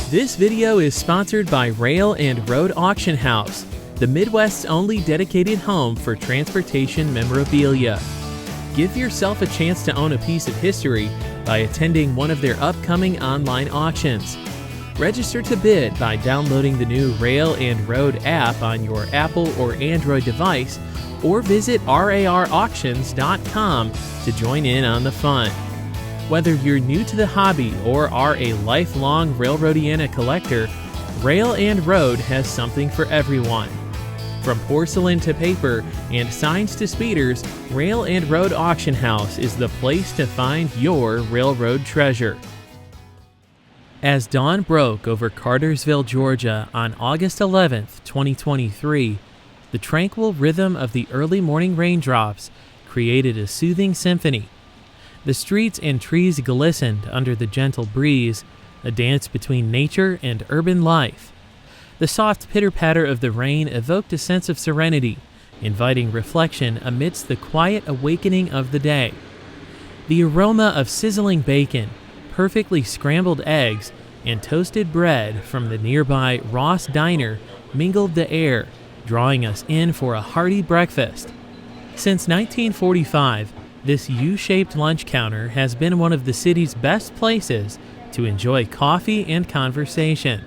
This video is sponsored by Rail and Road Auction House, the Midwest's only dedicated home for transportation memorabilia. Give yourself a chance to own a piece of history by attending one of their upcoming online auctions. Register to bid by downloading the new Rail and Road app on your Apple or Android device, or visit rarauctions.com to join in on the fun. Whether you're new to the hobby or are a lifelong Railroadiana collector, Rail and Road has something for everyone. From porcelain to paper and signs to speeders, Rail and Road Auction House is the place to find your railroad treasure. As dawn broke over Cartersville, Georgia on August 11th, 2023, the tranquil rhythm of the early morning raindrops created a soothing symphony. The streets and trees glistened under the gentle breeze, a dance between nature and urban life. The soft pitter-patter of the rain evoked a sense of serenity, inviting reflection amidst the quiet awakening of the day. The aroma of sizzling bacon, perfectly scrambled eggs, and toasted bread from the nearby Ross Diner mingled the air, drawing us in for a hearty breakfast. Since 1945, this U-shaped lunch counter has been one of the city's best places to enjoy coffee and conversation.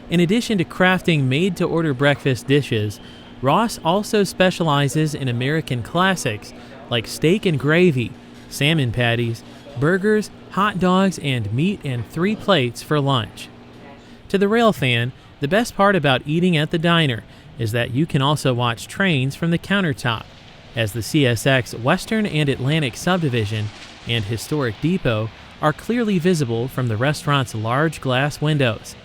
In addition to crafting made-to-order breakfast dishes, Ross also specializes in American classics like steak and gravy, salmon patties, burgers, hot dogs, and meat and 3 plates for lunch. To the rail fan, the best part about eating at the diner is that you can also watch trains from the countertop, as the CSX Western and Atlantic Subdivision and Historic Depot are clearly visible from the restaurant's large glass windows.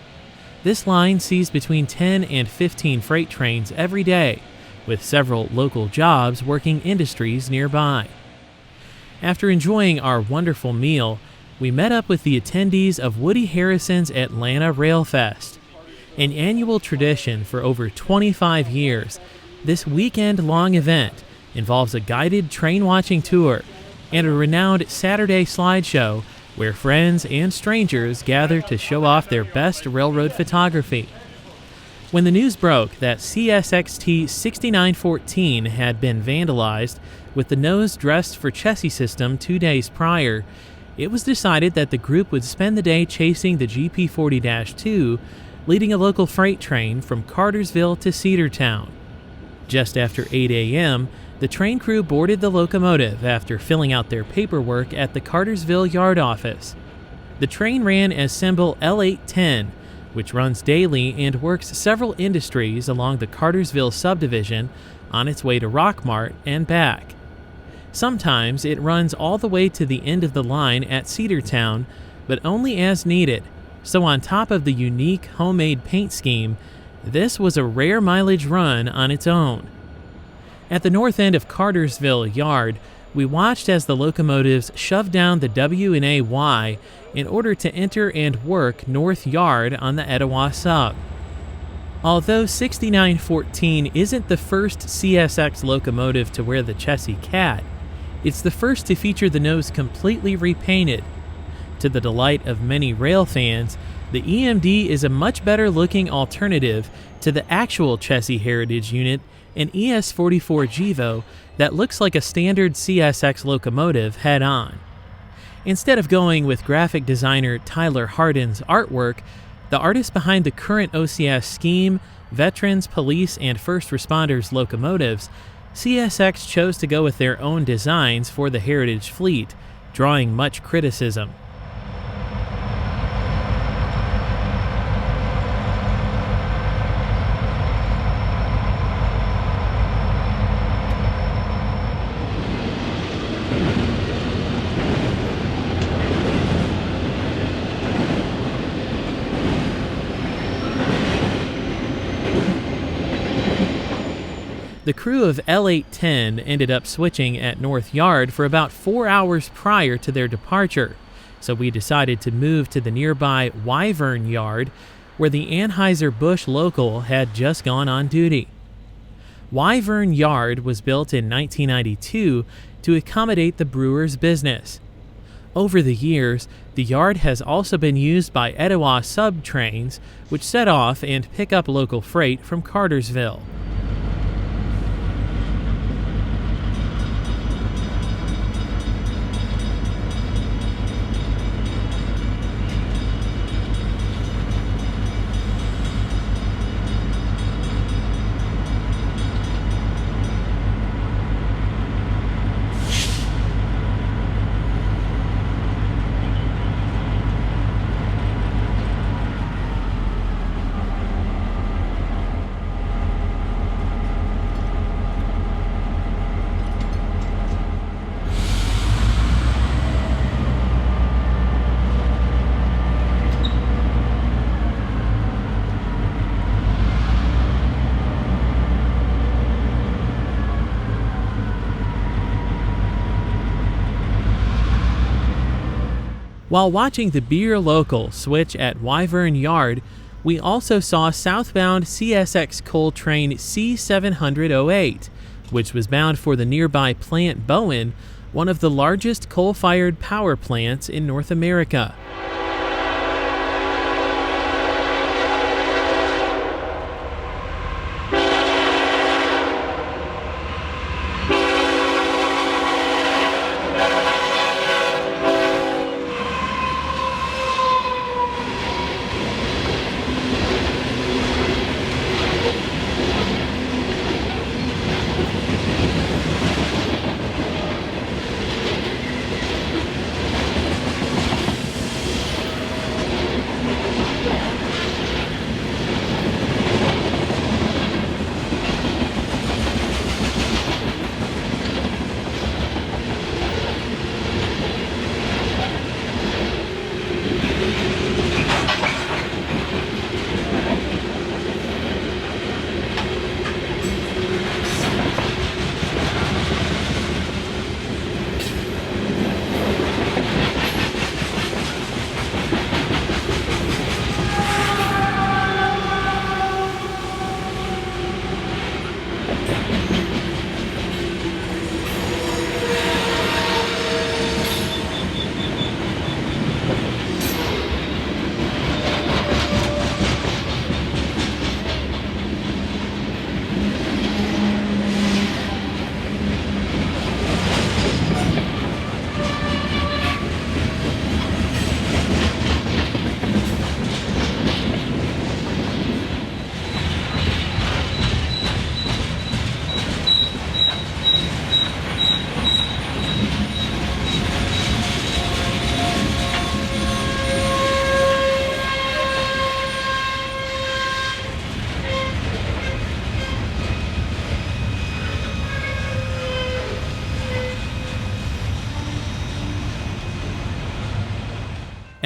This line sees between 10 and 15 freight trains every day, with several local jobs working industries nearby. After enjoying our wonderful meal, we met up with the attendees of Woody Harrison's Atlanta Railfest. An annual tradition for over 25 years, this weekend-long event involves a guided train-watching tour and a renowned Saturday slideshow where friends and strangers gather to show off their best railroad photography. When the news broke that CSXT 6914 had been vandalized with the nose dressed for Chessie system 2 days prior, it was decided that the group would spend the day chasing the GP40-2, leading a local freight train from Cartersville to Cedartown. Just after 8 a.m., the train crew boarded the locomotive after filling out their paperwork at the Cartersville yard office. The train ran as symbol L810, which runs daily and works several industries along the Cartersville subdivision on its way to Rockmart and back. Sometimes it runs all the way to the end of the line at Cedartown, but only as needed, so on top of the unique homemade paint scheme, this was a rare mileage run on its own. At the north end of Cartersville Yard, we watched as the locomotives shoved down the W&A Y in order to enter and work North Yard on the Etowah sub. Although 6914 isn't the first CSX locomotive to wear the Chessie cat, it's the first to feature the nose completely repainted. To the delight of many rail fans, the EMD is a much better looking alternative to the actual Chessie Heritage Unit, an ES44 GEVO that looks like a standard CSX locomotive head-on. Instead of going with graphic designer Tyler Hardin's artwork, the artist behind the current OCS scheme, Veterans, Police, and First Responders locomotives, CSX chose to go with their own designs for the Heritage fleet, drawing much criticism. The crew of L810 ended up switching at North Yard for about 4 hours prior to their departure, so we decided to move to the nearby Wyvern Yard, where the Anheuser-Busch local had just gone on duty. Wyvern Yard was built in 1992 to accommodate the brewer's business. Over the years, the yard has also been used by Etowah sub trains, which set off and pick up local freight from Cartersville. While watching the Beer Local switch at Wyvern Yard, we also saw southbound CSX coal train C708, which was bound for the nearby Plant Bowen, one of the largest coal-fired power plants in North America.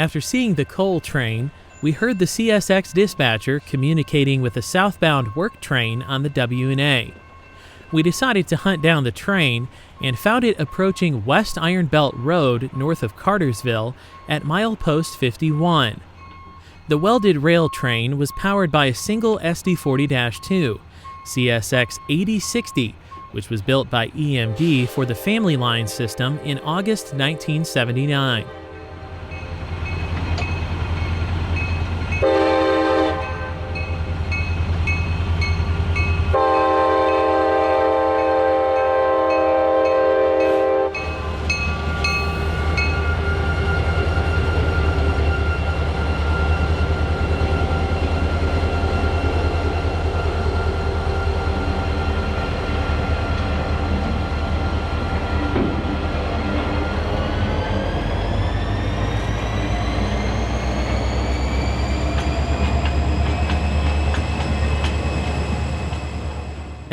After seeing the coal train, we heard the CSX dispatcher communicating with a southbound work train on the W&A. We decided to hunt down the train and found it approaching West Iron Belt Road north of Cartersville at milepost 51. The welded rail train was powered by a single SD40-2, CSX 8060, which was built by EMD for the Family Line system in August 1979.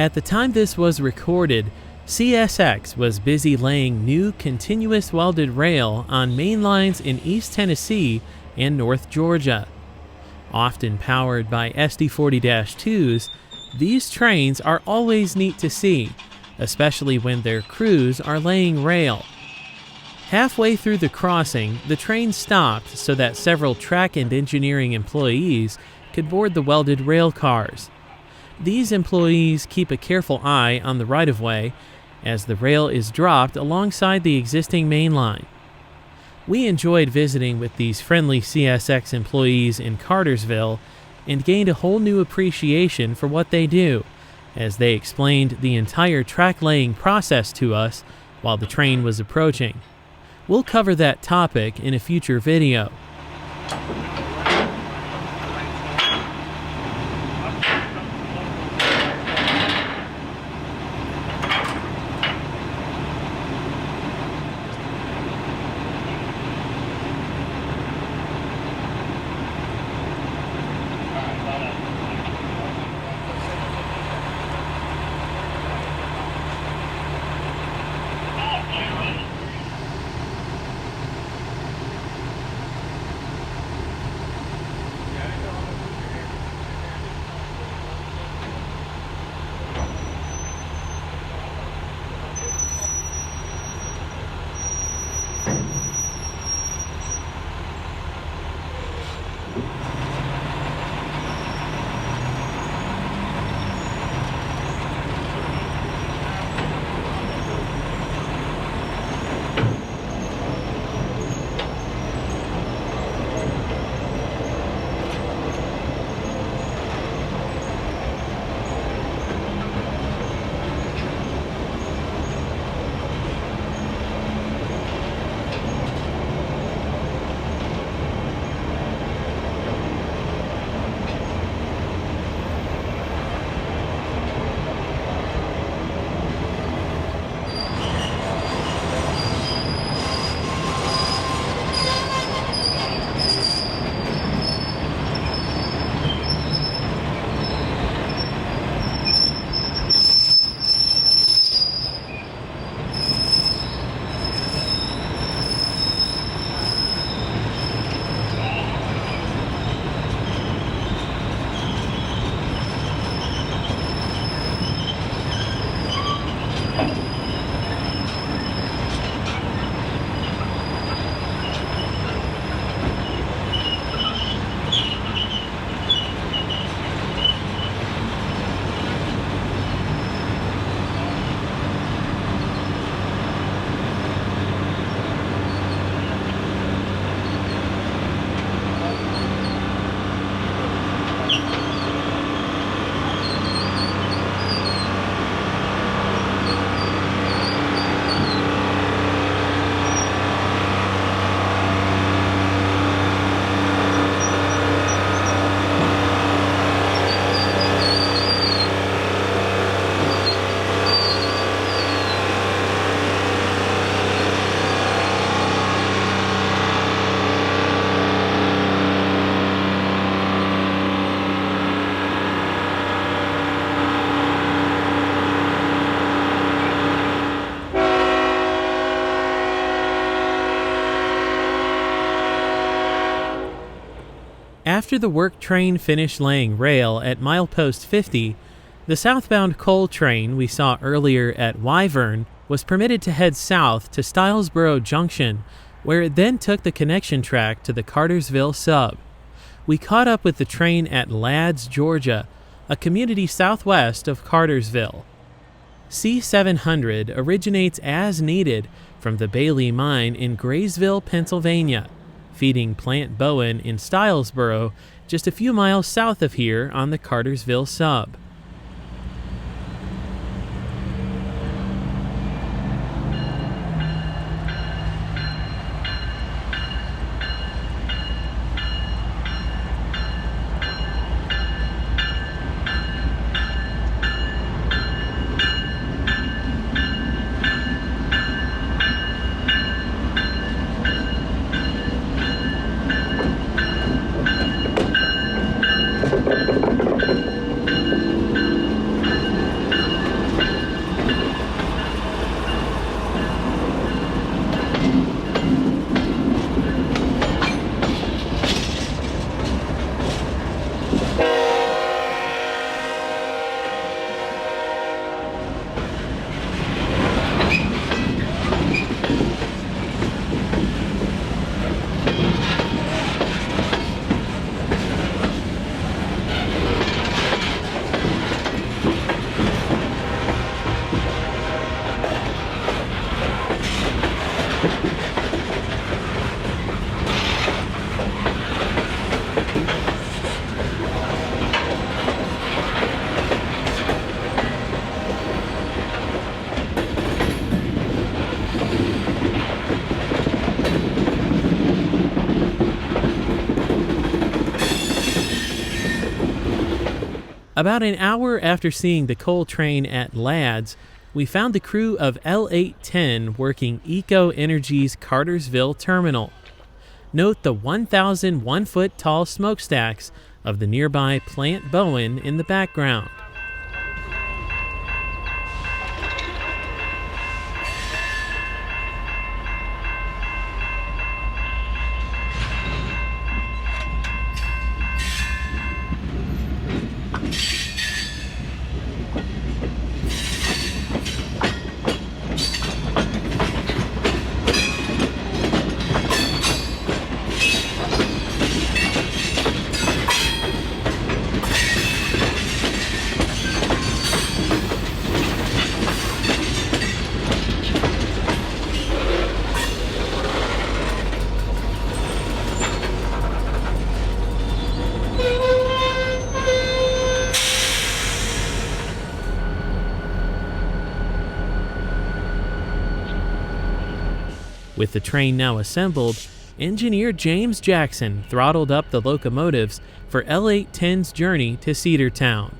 At the time this was recorded, CSX was busy laying new continuous welded rail on main lines in East Tennessee and North Georgia. Often powered by SD40-2s, these trains are always neat to see, especially when their crews are laying rail. Halfway through the crossing, the train stopped so that several track and engineering employees could board the welded rail cars. These employees keep a careful eye on the right-of-way as the rail is dropped alongside the existing main line. We enjoyed visiting with these friendly CSX employees in Cartersville and gained a whole new appreciation for what they do, as they explained the entire track laying process to us while the train was approaching. We'll cover that topic in a future video. After the work train finished laying rail at milepost 50, the southbound coal train we saw earlier at Wyvern was permitted to head south to Stylesboro Junction, where it then took the connection track to the Cartersville sub. We caught up with the train at Lads, Georgia, a community southwest of Cartersville. C700 originates as needed from the Bailey Mine in Graysville, Pennsylvania, feeding Plant Bowen in Stylesboro, just a few miles south of here on the Cartersville sub. About an hour after seeing the coal train at Ladd's, we found the crew of L810 working Eco Energy's Cartersville terminal. Note the 1,001-foot tall smokestacks of the nearby Plant Bowen in the background. With the train now assembled, engineer James Jackson throttled up the locomotives for L810's journey to Cedartown.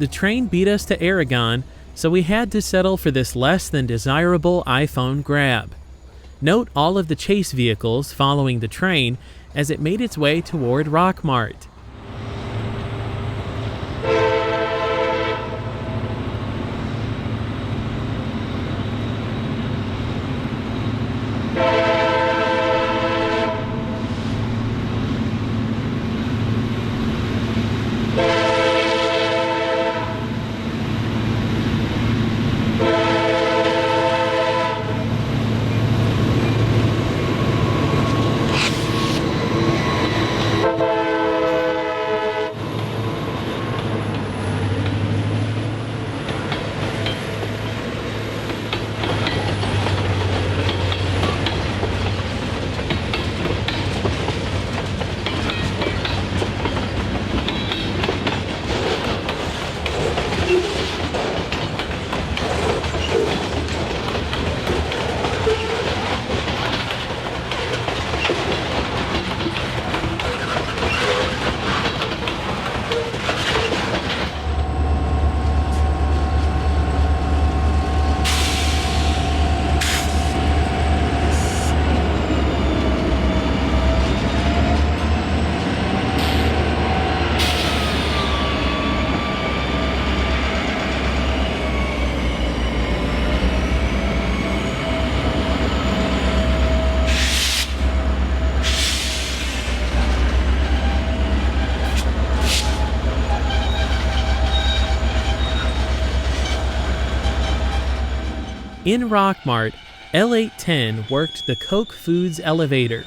The train beat us to Aragon, so we had to settle for this less than desirable iPhone grab. Note all of the chase vehicles following the train as it made its way toward Rockmart. In Rockmart, L810 worked the Koch Foods elevator.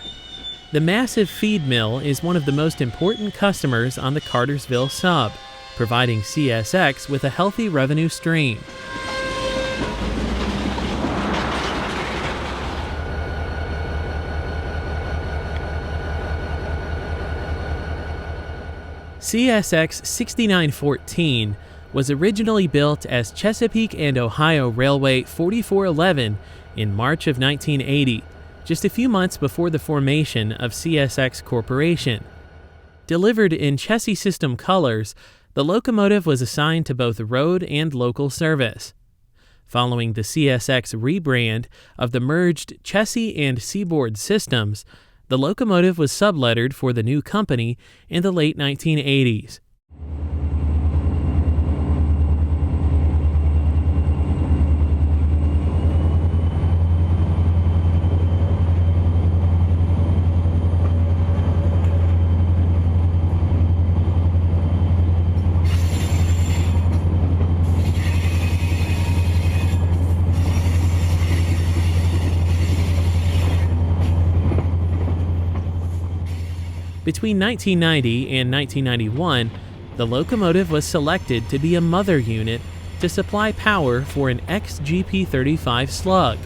The massive feed mill is one of the most important customers on the Cartersville sub, providing CSX with a healthy revenue stream. CSX 6914 was originally built as Chesapeake and Ohio Railway 4411 in March of 1980, just a few months before the formation of CSX Corporation. Delivered in chassis system colors, the locomotive was assigned to both road and local service. Following the CSX rebrand of the merged chassis and seaboard systems, the locomotive was sublettered for the new company in the late 1980s. Between 1990 and 1991, the locomotive was selected to be a mother unit to supply power for an XGP-35 slug.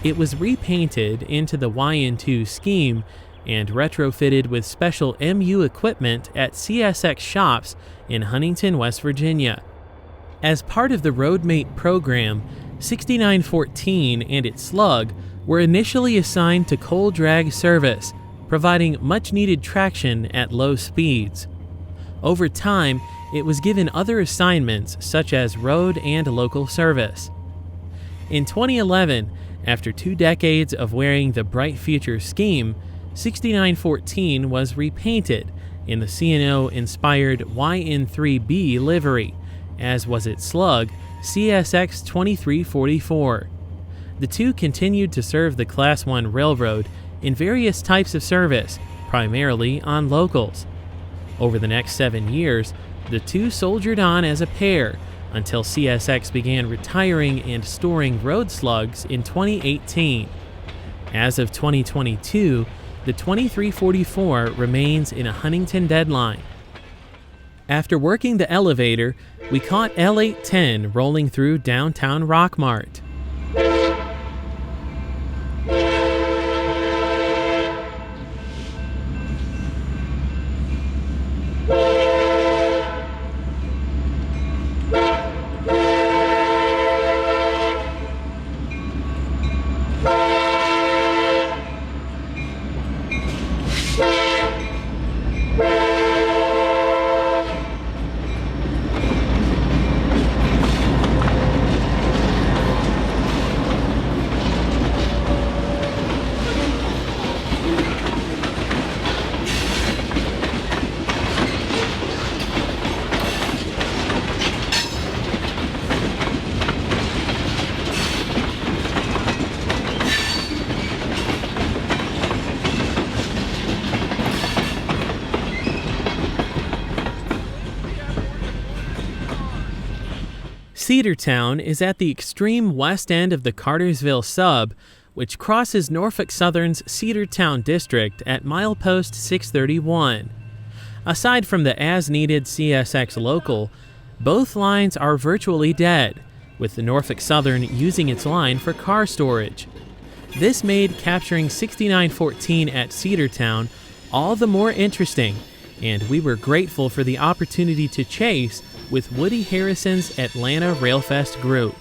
It was repainted into the YN2 scheme and retrofitted with special MU equipment at CSX shops in Huntington, West Virginia. As part of the Roadmate program, 6914 and its slug were initially assigned to coal drag service, providing much-needed traction at low speeds. Over time, it was given other assignments such as road and local service. In 2011, after 2 decades of wearing the Bright Future scheme, 6914 was repainted in the C&O-inspired YN3B livery, as was its slug, CSX 2344. The two continued to serve the Class 1 railroad in various types of service, primarily on locals. Over the next 7 years, the two soldiered on as a pair until CSX began retiring and storing road slugs in 2018. As of 2022, the 2344 remains in a Huntington deadline. After working the elevator, we caught L810 rolling through downtown Rockmart. Cedartown is at the extreme west end of the Cartersville sub, which crosses Norfolk Southern's Cedartown district at milepost 631. Aside from the as-needed CSX local, both lines are virtually dead, with the Norfolk Southern using its line for car storage. This made capturing 6914 at Cedartown all the more interesting, and we were grateful for the opportunity to chase with Woody Harrison's Atlanta Railfest group.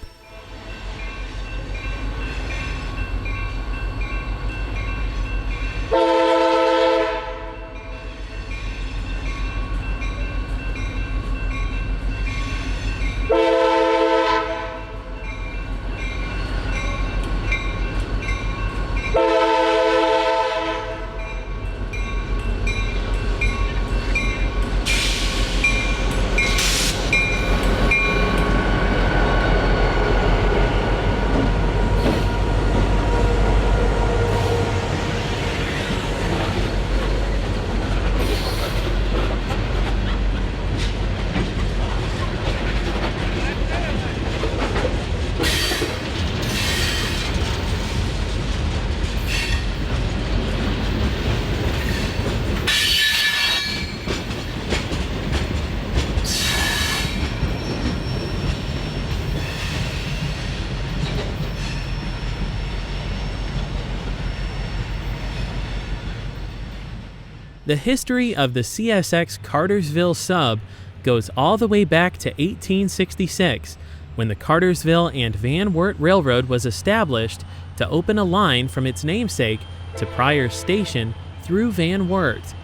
The history of the CSX Cartersville sub goes all the way back to 1866, when the Cartersville and Van Wert Railroad was established to open a line from its namesake to Pryor's Station through Van Wert.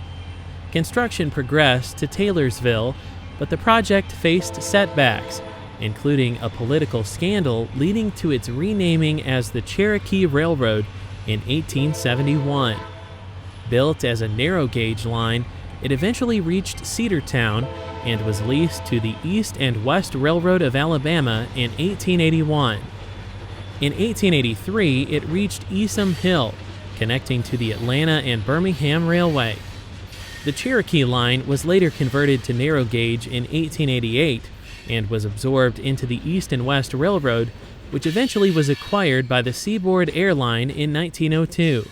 Construction progressed to Taylorsville, but the project faced setbacks, including a political scandal leading to its renaming as the Cherokee Railroad in 1871. Built as a narrow-gauge line, it eventually reached Cedartown and was leased to the East and West Railroad of Alabama in 1881. In 1883, it reached Esom Hill, connecting to the Atlanta and Birmingham Railway. The Cherokee line was later converted to narrow gauge in 1888 and was absorbed into the East and West Railroad, which eventually was acquired by the Seaboard Airline in 1902.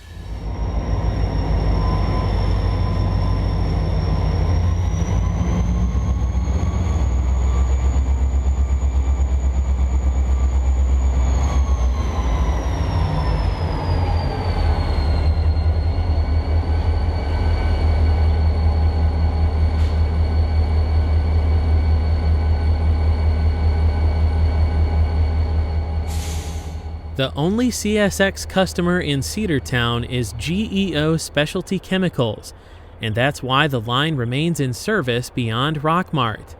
The only CSX customer in Cedartown is GEO Specialty Chemicals, and that's why the line remains in service beyond Rockmart.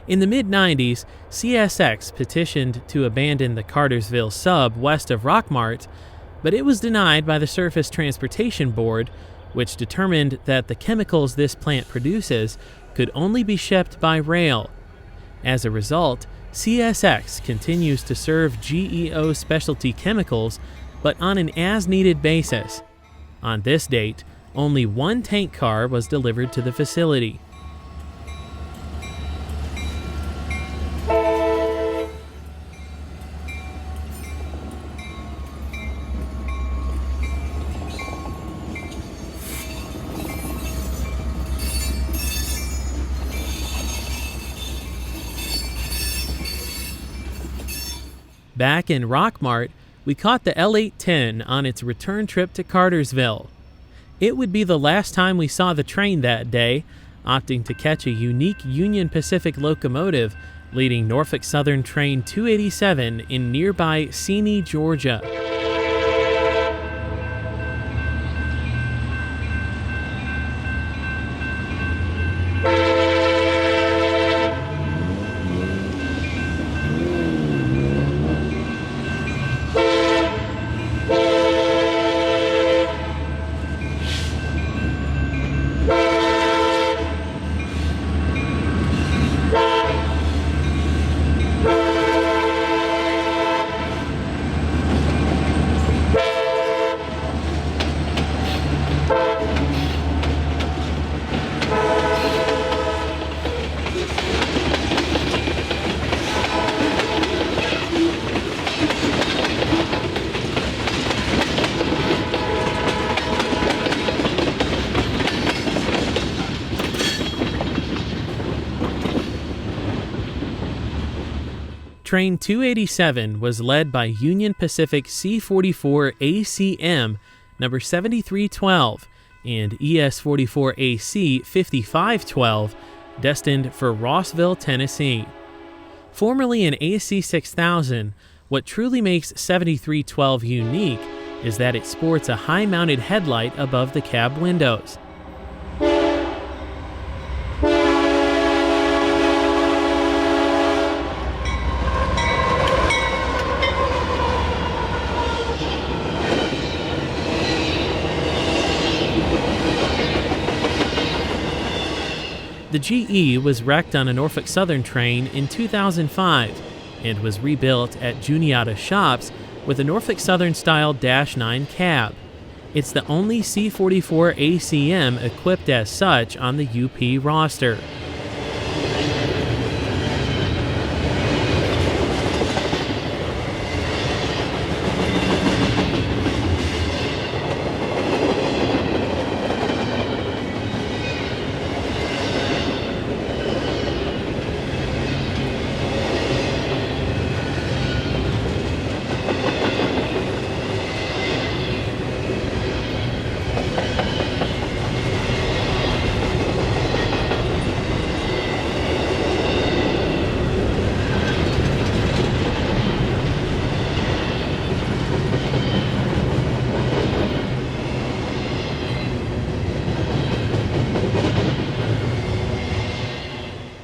In the mid-90s, CSX petitioned to abandon the Cartersville sub west of Rockmart, but it was denied by the Surface Transportation Board, which determined that the chemicals this plant produces could only be shipped by rail. As a result, CSX continues to serve GEO Specialty Chemicals, but on an as-needed basis. On this date, only one tank car was delivered to the facility. Back in Rockmart, we caught the L810 on its return trip to Cartersville. It would be the last time we saw the train that day, opting to catch a unique Union Pacific locomotive leading Norfolk Southern Train 287 in nearby Seney, Georgia. Train 287 was led by Union Pacific C44 ACM number 7312 and ES44 AC 5512, destined for Rossville, Tennessee. Formerly an AC 6000, what truly makes 7312 unique is that it sports a high-mounted headlight above the cab windows. The GE was wrecked on a Norfolk Southern train in 2005 and was rebuilt at Juniata Shops with a Norfolk Southern-style Dash 9 cab. It's the only C44 ACM equipped as such on the UP roster.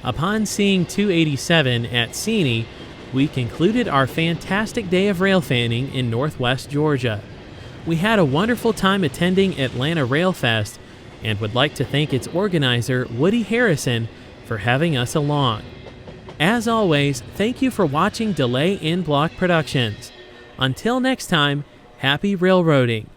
Upon seeing 287 at Seney, we concluded our fantastic day of rail fanning in Northwest Georgia. We had a wonderful time attending Atlanta Railfest and would like to thank its organizer, Woody Harrison, for having us along. As always, thank you for watching Delay in Block Productions. Until next time, happy railroading.